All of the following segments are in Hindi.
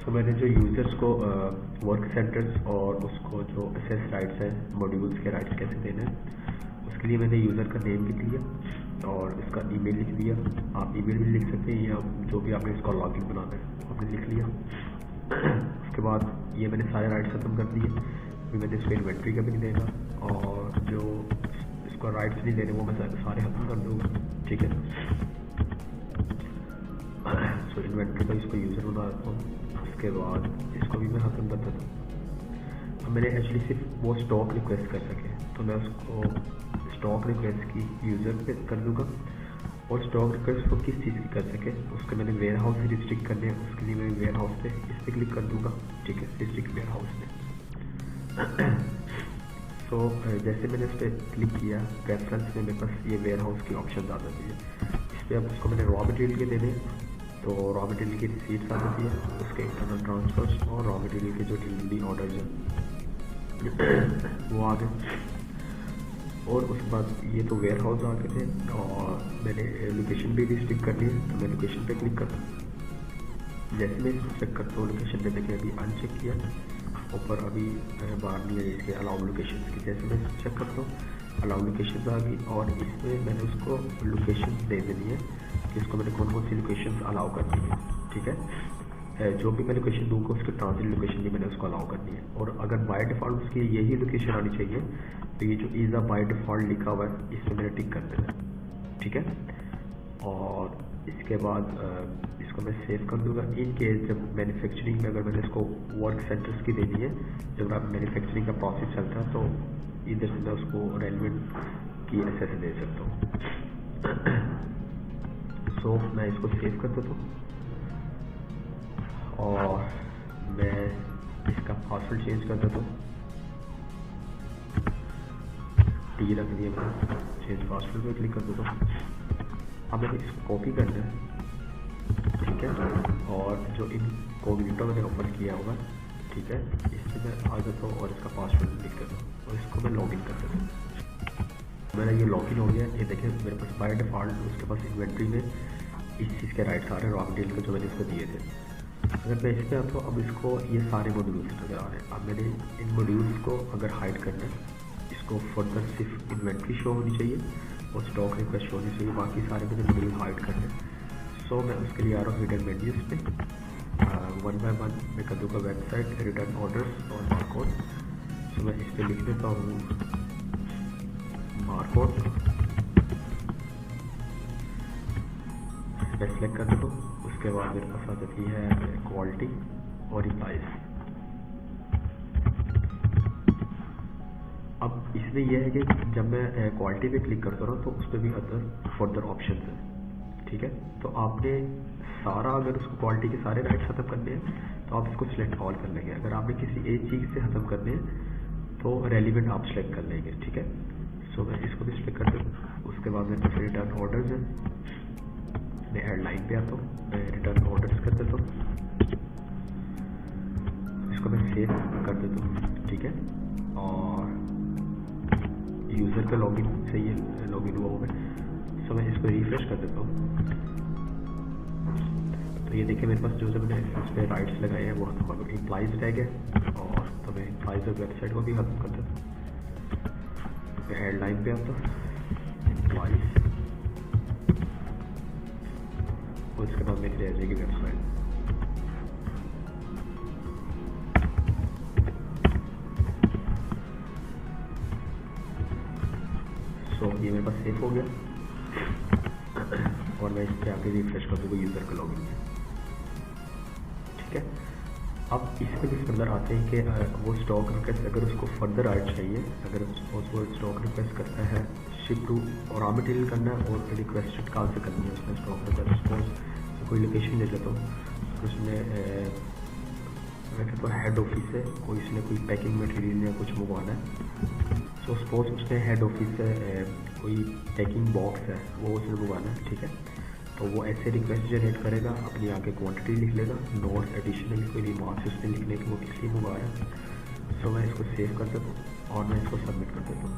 तो मैंने जो यूज़र्स को वर्क सेंटर्स और उसको जो एसेस राइट्स हैं, मॉड्यूल्स के राइट्स कैसे देने हैं, उसके लिए मैंने यूज़र का नेम लिख लिया और इसका ईमेल लिख दिया। आप ईमेल भी लिख सकते हैं या जो भी आपने इसका लॉगिन बनाना है आपने लिख लिया। उसके बाद ये मैंने सारे राइट्स खत्म कर दिए। अभी मैंने इसको इन्वेंट्री का भी नहीं देगा और जो इसको राइट्स नहीं देने वो मैं सारे खत्म कर दूँगा। ठीक है, सो इन्वेंट्री का इसको यूज़र बना देता हूँ। उसके बाद इसको भी मैं खत्म कर देता हूँ। अब मैंने एक्चुअली सिर्फ वो स्टॉक रिक्वेस्ट कर सके तो मैं उसको स्टॉक रिक्वेस्ट की यूज़र पे कर दूँगा और स्टॉक रिक्वेस्ट को किस चीज़ की कर सके उसके मैंने वेयर हाउस से रिस्ट्रिक्ट करने हैं। उसके लिए मैं वेयर हाउस पे इस पर क्लिक कर दूँगा। ठीक है, रिस्ट्रिक्ट वेयर हाउस में। सो जैसे मैंने उस पर क्लिक किया प्रेफरेंस में मेरे पास ये वेयर हाउस की ऑप्शन आ जाती है। इस पर अब उसको मैंने रॉ मटेरियल के देने, तो रॉ मटेरियल की रिसीट्स आ जाती है, उसके इंटरनल ट्रांसफर्स और रॉ मटेरियल के जो डिलीवरी ऑर्डर्स हैं वो आ गए। और उसके बाद ये तो वेयर हाउस आ गए थे और मैंने लोकेशन भी रिस्ट्रिक्ट करनी है तो मैं लोकेशन पे क्लिक करता हूँ। जैसे मैं इसको चेक करता हूँ लोकेशन पे, देखिए अभी अनचेक किया ऊपर अभी बाहर नहीं है इसके अलाउ लोकेशन की। जैसे मैं चेक करता हूँ अलाउ लोकेशन आ गई और इसमें मैंने उसको लोकेशन दे देनी है कि इसको मैंने कौन कौन सी लोकेशन अलाउ करनी है। ठीक है, जो भी मैं लोकेशन दूँगा उसके ट्रांजिट लोकेशन भी मैंने उसको अलाउ करनी है। और अगर बाय डिफ़ॉल्ट उसकी यही लोकेशन आनी चाहिए तो ये जो इज़ अ बाय डिफ़ॉल्ट लिखा हुआ है इसमें मैंने टिक कर देना। ठीक है, और इसके बाद इसको मैं सेव कर दूंगा। इन केस जब मैन्युफैक्चरिंग में अगर मैंने इसको वर्क सेंटर्स की देनी है, जब आप मैन्युफैक्चरिंग का प्रोसेस चलता है तो इधर से मैं उसको रेलिवेंट की एक्सेस दे सकता हूँ। सो मैं इसको सेव कर देता हूँ और मैं इसका पासवर्ड चेंज कर देता हूँ। टी रख दिया मैंने, चेंज पासवर्ड पे क्लिक कर देता हूँ। अब मैंने इसको कॉपी करना है। ठीक है, और जो इनकॉग्निटो मैंने ओपन किया होगा, ठीक है, इससे मैं आ जाता हूँ और इसका पासवर्ड लिख देता हूँ और इसको मैं लॉगिन कर देता हूँ। मेरा ये लॉगिन हो गया। ये देखिए मेरे पास बाय डिफ़ॉल्ट उसके पास इन्वेंट्री में इस चीज़ के राइट्स आ रहे हैं रॉ मटेरियल के जो मैंने इसको दिए थे। अगर मैं इस पर आता हूँ अब इसको ये सारे मॉड्यूल्स नज़र आ रहे हैं। अब मैंने इन मॉड्यूल्स को अगर हाइड करना है, इसको फर्दर सिर्फ इन्वेंट्री शो होनी चाहिए और स्टॉक रिक्वेस्ट शो होनी चाहिए, बाकी सारे मैंने मॉड्यूल हाइड करने हैं। सो मैं उसके लिए आ रहा हूँ हिडन मेन्यूज़ पे, 1 by 1 मैं कर दूँगा वेबसाइट, रिटर्न ऑर्डर्स और बारकोड। सो मैं इस पर लिख देता हूँ बारकोड, मैं सेलेक्ट कर देता हूँ। उसके बाद मेरे पास आ जाती है क्वालिटी और रिप्लाइज। अब इसमें यह है कि जब मैं क्वालिटी पे क्लिक करता हूँ तो उस पर भी अदर फर्दर ऑप्शन है। ठीक है, तो आपने सारा अगर उसको क्वालिटी के सारे राइट्स खत्म करने हैं तो आप इसको सिलेक्ट ऑल कर लेंगे। अगर आपने किसी एक चीज़ से खत्म करने हैं तो रेलिवेंट आप सिलेक्ट कर लेंगे। ठीक है, सो मैं इसको भी सिलेक्ट कर दूँ। उसके बाद मेरे पास रिटर्न ऑर्डर्स है, मैं एड लाइन पे आता हूँ, मैं रिटर्न ऑर्डर्स कर देता हूँ, इसको मैं सेव कर देता हूँ। ठीक है, और यूज़र का लॉगिन से ये लॉगिन हुआ होगा। सो मैं इसको रिफ्रेश कर देता हूँ तो ये देखिए मेरे पास जो मैंने इस पर राइट्स लगाए हैं वो खत्म, एम्प्लॉइज रह गए और तो मैं एम्प्लॉइज और वेबसाइट को भी खत्म कर देता हूँ। मैं एड लाइन पे आता हूँ एम्प्लॉइज और इसके बाद मेरी रह जाएगी वेबसाइट। सो ये मेरे पास सेव हो गया और मैं इस पर आके रिफ्रेश कर दूँगा यूज़र का लॉगिन में। ठीक है, अब इसमें भी फर्दर आते हैं कि वो स्टॉक रिक्वेस्ट अगर उसको फर्दर राइट चाहिए, अगर सपोज वो स्टॉक रिक्वेस्ट करता है शिप टू और रॉ मटेरियल करना है और रिक्वेस्टेड कॉल से करनी है उसमें स्टॉक रिक्वेस्ट। सपोज कोई लोकेशन ले लेता हूँ उसमें वैसे तो हेड ऑफिस है, कोई इसने कोई पैकिंग मटेरियल या कुछ मंगवाना है। सो सपोज उसने हेड ऑफिस से कोई पैकिंग बॉक्स है वो उसने मंगवाना है। ठीक है, तो वो ऐसे रिक्वेस्ट जनरेट करेगा, अपनी आगे क्वांटिटी लिख लेगा, नोट्स एडिशनल कोई रिमार्क्स उसने लिखने के वो किस लिए मंगवाया। सो मैं इसको सेव कर देता हूँ और मैं इसको सबमिट कर देता हूँ।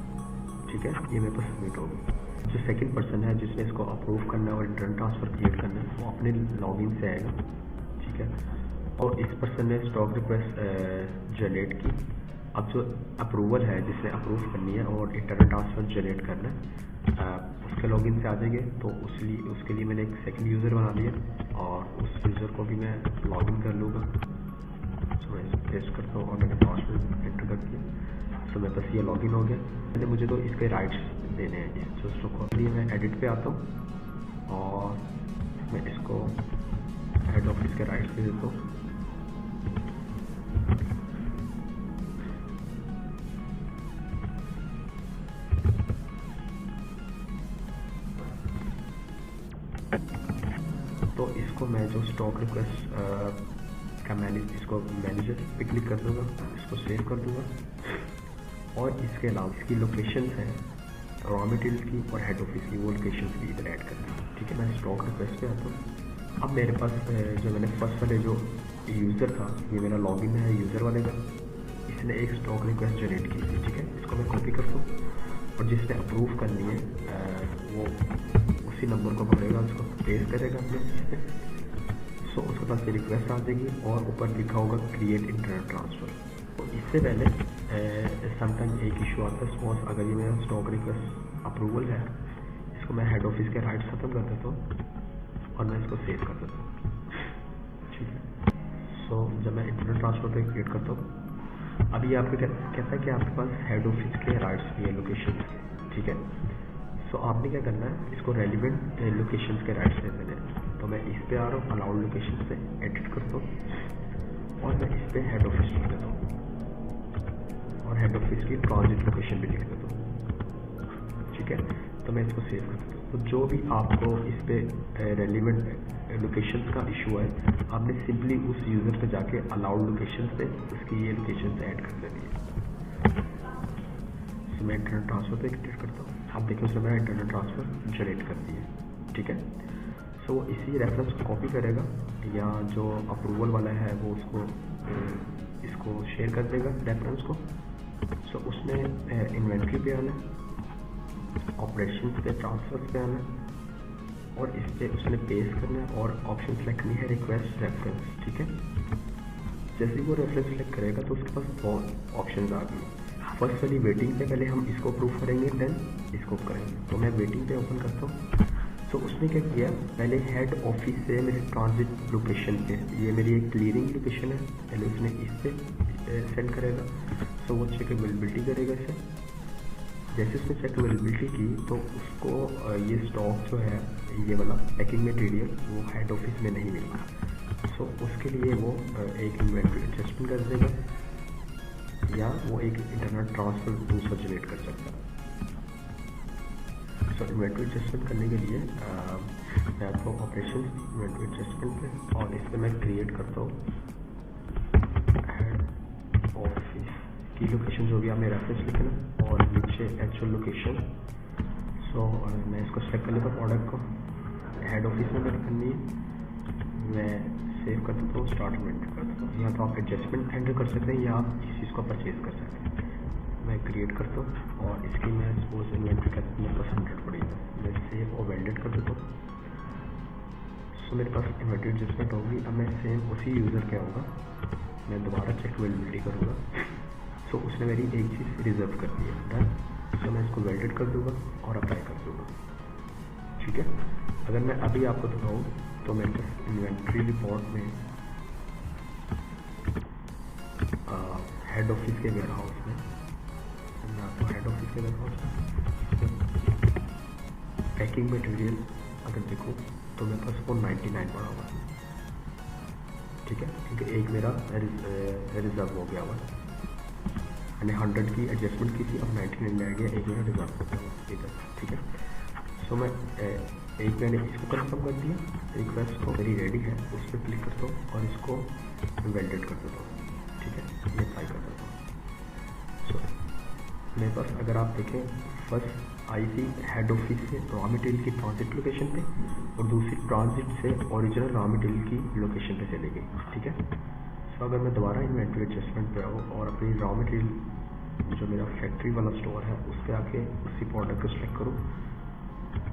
ठीक है, ये मेरे पास सबमिट हो गया। जो सेकंड पर्सन है जिसने इसको अप्रूव करना है और इंटरनल ट्रांसफ़र क्रिएट करना है वो अपने लॉगिन से आएगा। ठीक है, और इस पर्सन ने स्टॉक रिक्वेस्ट जनरेट की। अब जो अप्रूवल है जिसने अप्रूव करनी है और इंटरनल ट्रांसफ़र जनरेट करना है, उसके लॉगिन से आ जाएंगे। तो उसके लिए मैंने एक सेकंड यूज़र बना लिया और उस यूज़र को भी मैं लॉगिन कर लूँगा। तो मैं इसको पेस्ट करता हूँ और मैंने पासवर्ड एंटर कर दिया। तो मेरे पास ये लॉगिन हो गया। मैंने मुझे तो इसके राइट्स देने हैं इस जो स्टॉक को। लिए मैं एडिट पे आता हूँ और मैं इसको हेड ऑफिस के राइट्स दे देता हूँ। तो इसको मैं जो स्टॉक रिक्वेस्ट का मैनेजर पे क्लिक कर दूंगा, इसको सेव कर दूंगा और इसके अलावा इसकी लोकेशन है रॉ मटेरियल की और हेड ऑफिस की, वो लोकेशन भी इधर ऐड करनी है। ठीक है, मैं स्टॉक रिक्वेस्ट पे आता हूँ। अब मेरे पास जो मैंने फर्स्ट वाले जो यूज़र था, ये मेरा लॉगिन है यूज़र वाले का, इसने एक स्टॉक रिक्वेस्ट जनरेट की थी। ठीक है, इसको मैं कॉपी करता हूँ और जिसने अप्रूव करनी है वो उसी नंबर को पकड़ेगा, उसको पेस्ट करेगा अपने। सो उसके पास ये रिक्वेस्ट आ जाएगी और ऊपर लिखा होगा क्रिएट इंटरनल ट्रांसफ़र। तो इससे पहले समटाइम एक इशू आता है। सपोज अगर ये मेरा स्टॉक रिक्वेस्ट अप्रूवल है, इसको मैं हेड ऑफिस के राइट्स खत्म कर देता हूँ और मैं इसको सेव कर देता हूँ। ठीक है, सो जब मैं इंटरनल ट्रांसफ़र पे क्रिएट करता हूँ, अभी आपको कहता है कि आपके पास हेड ऑफिस के राइट्स भी है लोकेशन के। ठीक है, सो आपने क्या करना है, इसको रेलिवेंट लोकेशंस के राइट्स दे देने हैं। तो मैं इस पे आ रहा हूँ, अलाउड लोकेशन से एडिट करता हूँ और मैं इस पे हेड ऑफिस लिख देता हूँ और हेड ऑफिस की ट्रांजिट लोकेशन भी लिख देता हूँ। ठीक है, तो मैं इसको सेव कर देता हूँ। तो जो भी आपको इस पे रेलिवेंट लोकेशंस का इशू है, आपने सिंपली उस यूज़र पे जाके अलाउड लोकेशन से उसकी ये लोकेशन ऐड कर देनी है। तो मैं इंटरनल ट्रांसफ़र पे क्लिक करता हूँ। आप देखिए उसने मेरा इंटरनल ट्रांसफ़र जनरेट कर दिया। ठीक है, सो इसी रेफरेंस को कॉपी करेगा या जो अप्रूवल वाला है वो इसको शेयर कर देगा रेफरेंस को। सो उसने इन्वेंट्री पे आना, ऑपरेशंस पे, ट्रांसफर्स पे आना और इस पे उसने पेस्ट करना है और ऑप्शन सेलेक्ट करनी है रिक्वेस्ट रेफरेंस। ठीक है, जैसे ही वो रेफरेंस सेलेक्ट करेगा तो उसके पास दो ऑप्शन आ गई। फर्स्ट वाली वेटिंग पे पहले हम इसको अप्रूव करेंगे, देन इसको करेंगे। तो मैं वेटिंग पे ओपन करता हूँ। तो उसने क्या किया, पहले हेड ऑफिस से मेरे ट्रांजिट लोकेशन पे, ये मेरी एक क्लियरिंग लोकेशन है, पहले उसने इस पे सेंड करेगा। तो वो चेक अवेलेबिलिटी करेगा इसे। जैसे उसने चेक अवेलेबिलिटी की तो उसको ये स्टॉक जो है, ये वाला पैकिंग मटेरियल, वो हेड ऑफिस में नहीं मिला। सो उसके लिए वो एक इन्वेंट्री एडजस्टमेंट कर देगा या वो एक इंटरनल ट्रांसफ़र दूसरा जनरेट कर सकता है। सो इन्वेंट्री एडजस्टमेंट करने के लिए मैं आपको ऑपरेशन इन्वेंट्री एडजस्टमेंट पे और इस पर मैं क्रिएट करता हूँ हेड ऑफिस की लोकेशन, जो भी आपने रेफरेंस लिखना और नीचे एक्चुअल लोकेशन। सो मैं इसको सेलेक्ट कर लेता हूँ, प्रोडक्ट को हेड ऑफिस में करनी है। मैं सेव कर देता हूँ, स्टार्ट में एंटर कर देता हूँ। या तो आप एडजस्टमेंट एंटर कर सकते हैं या आप इस चीज़ को परचेज कर सकते हैं। मैं क्रिएट करता हूँ और इसकी मैं सपोज इन्वेंट्री का मेरे पास 100 पड़ी है, मैं सेव और वैलिडेट कर देता हूँ। सो मेरे पास इन्वेंट्री एडजस्टमेंट होगी। अब मैं सेम उसी यूज़र पे आऊँगा, मैं दोबारा चेक अवेलेबिलिटी करूँगा। सो उसने मेरी एक चीज़ रिजर्व कर दी है, डन। सो मैं इसको वैलिडेट कर दूँगा और अप्लाई कर दूँगा। ठीक है, अगर मैं अभी आपको दिखाऊँ तो मेरे पास इन्वेंट्री रिपोर्ट में हेड ऑफिस के वेयर हाउस में, मैं आपको हेड ऑफिस के वेयर हाउस पैकिंग मटेरियल अगर देखो तो मेरे पास वो 99 पड़ा हुआ है। ठीक है, क्योंकि एक मेरा रिजर्व हो गया हुआ है। मैंने 100 की एडजस्टमेंट की थी, अब 99 में आ गया, एक मेरा रिजर्व हो गया हुआ इधर। ठीक है, सो मैं एक मैंने इसको कंफर्म कर दिया, रिक्वेस्ट को मेरी रेडी है, उस पर क्लिक करता हूँ और इसको वैलिडेट कर देता हूँ। ठीक है, मैं अप्लाई कर देता हूँ। सो मेरे पास अगर आप देखें, फर्स्ट आई थी हेड ऑफिस से रॉ मटेरियल की ट्रांजिट लोकेशन पे और दूसरी ट्रांजिट से ओरिजिनल रॉ मटेरियल की लोकेशन पे चली गई। ठीक है, सो अगर मैं दोबारा इन्वेंट्री एडजस्टमेंट पे आऊँ और अपनी रॉ मटेरियल जो मेरा फैक्ट्री वाला स्टोर है उस पर आके उसी प्रोडक्ट को सिलेक्ट करूँ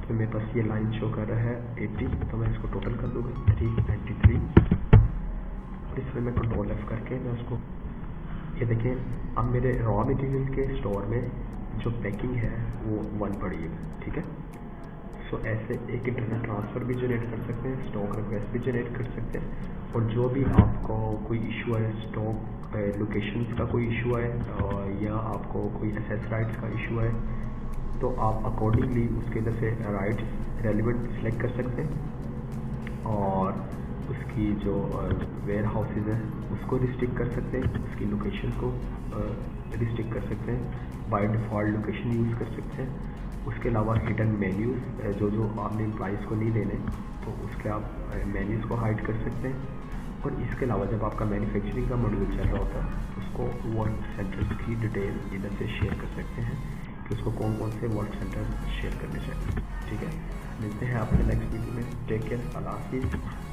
तो मेरे पास ये लाइन शो कर रहा है 80, तो मैं इसको टोटल कर दूँगा 393 और इसमें रफ करके मैं उसको, ये देखें अब मेरे रॉ मटेरियल के स्टोर में जो पैकिंग है वो 1 पड़ी है, ठीक है। सो ऐसे एक इंटरनेट ट्रांसफ़र भी जनरेट कर सकते हैं, स्टॉक रिक्वेस्ट भी जनरेट कर सकते हैं, और जो भी आपको कोई इशू है, स्टॉक लोकेशंस का कोई इशू है या आपको कोई एसेस राइट्स का इशू है, तो आप अकॉर्डिंगली उसके अंदर से राइट्स रेलिवेंट सेलेक्ट कर सकते हैं और उसकी जो वेयर हाउसेज हैं उसको रिस्ट्रिक्ट कर सकते हैं, उसकी लोकेशन को रिस्ट्रिक्ट कर सकते हैं, बाय डिफ़ॉल्ट लोकेशन यूज़ कर सकते हैं। उसके अलावा हिडन मेन्यूज़ जो आपने एम्प्लॉइज़ को नहीं देने, तो उसके आप मेन्यूज़ को हाइड कर सकते हैं। और इसके अलावा जब आपका मैन्युफैक्चरिंग का मॉड्यूल चल रहा होता है तो उसको वर्क सेंटर्स की डिटेल इधर से शेयर कर सकते हैं कि उसको कौन कौन से वर्क सेंटर शेयर करने चाहिए, ठीक है। मिलते हैं आपके नेक्स्ट वीडियो में। टेक केयर, अल्लाह हाफिज़।